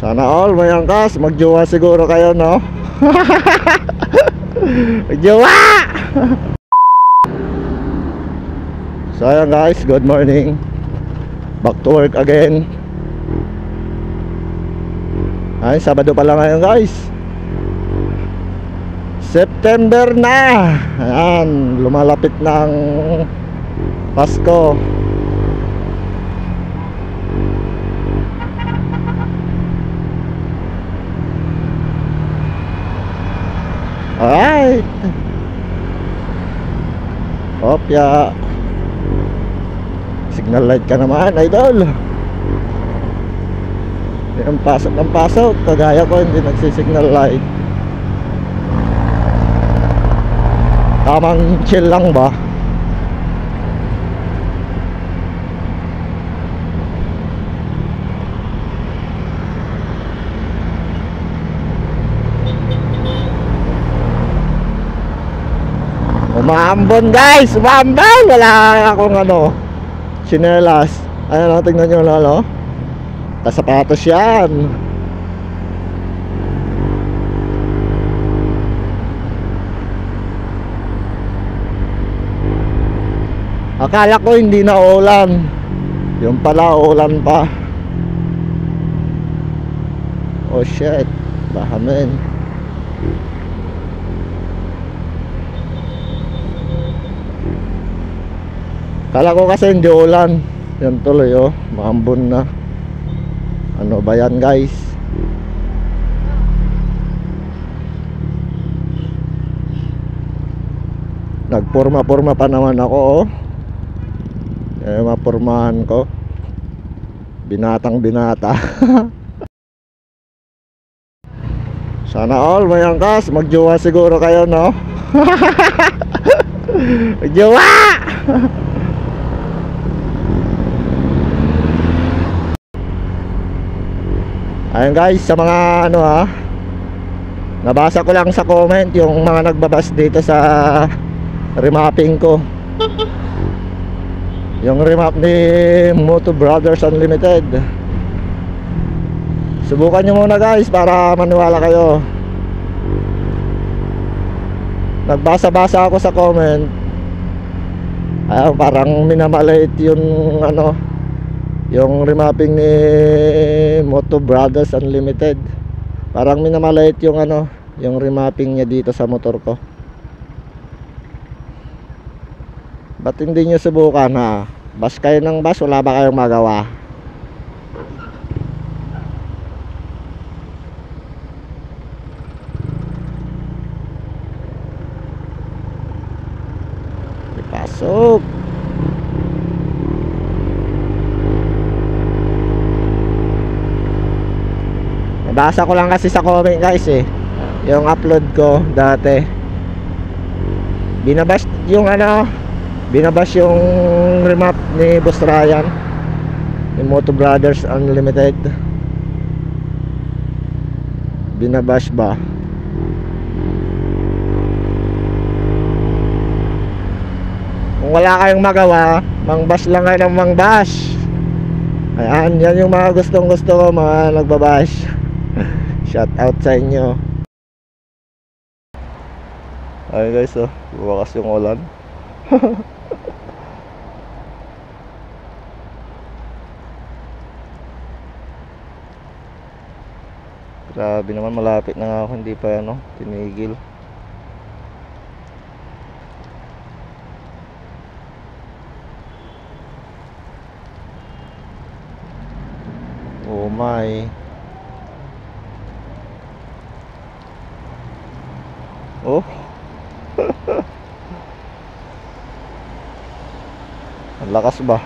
Sana all may angkas. Magjowa siguro kayo, no? Magjowa! So ayan guys, good morning. Back to work again. Ay, Sabado pala ngayon guys. September na. Ayan, lumalapit ng Pasko. Alright. Opya. Signal light ka naman, idol. Yung pasok ng pasok. Kagaya ko hindi nagsisignal light. Tamang chill lang ba? Umaambon guys, umaambon. Wala akong sinelas. Ayan, tingnan nyo lalo. Kasapatos yan. Akala ko hindi na ulan. Yung pala ulan pa. Oh shit, bahamin. Kala ko kasi hindi ulan. Yan tuloy maambon na. Ano ba yan guys? Nagporma-porma pa naman ako mapurmahan ko. Binatang binata. Sana all may angkas. Magjowa siguro kayo, no? Magjowa! Ayun guys, sa mga nabasa ko lang sa comment yung mga nagbabas dito sa remapping ko. Yung remap ni Moto Brothers Unlimited. Subukan nyo muna guys para maniwala kayo. Nagbasa-basa ako sa comment. Ayun, parang minamaliit yung yung remapping ni Moto Brothers Unlimited. Parang minamaliit yung yung remapping niya dito sa motor ko. Ba't hindi nyo subukan ha? Bas kayo ng bas, wala ba kayong magawa? Ipasok. Nabasa ko lang kasi sa comment guys yung upload ko dati. Binabash yung binabash yung remap ni Boss Ryan ni Moto Brothers Unlimited. Binabash ba? Kung wala kayong magawa, mangbash lang kayo ng mangbash. Ayan, yan yung mga gustong gusto ko, mga nagbabash. Shout out sa inyo. Ay guys, buwakas yung ulan. Grabe naman, malapit na nga ako, hindi pa tinigil. Oh my. Oh. Ang lakas ba?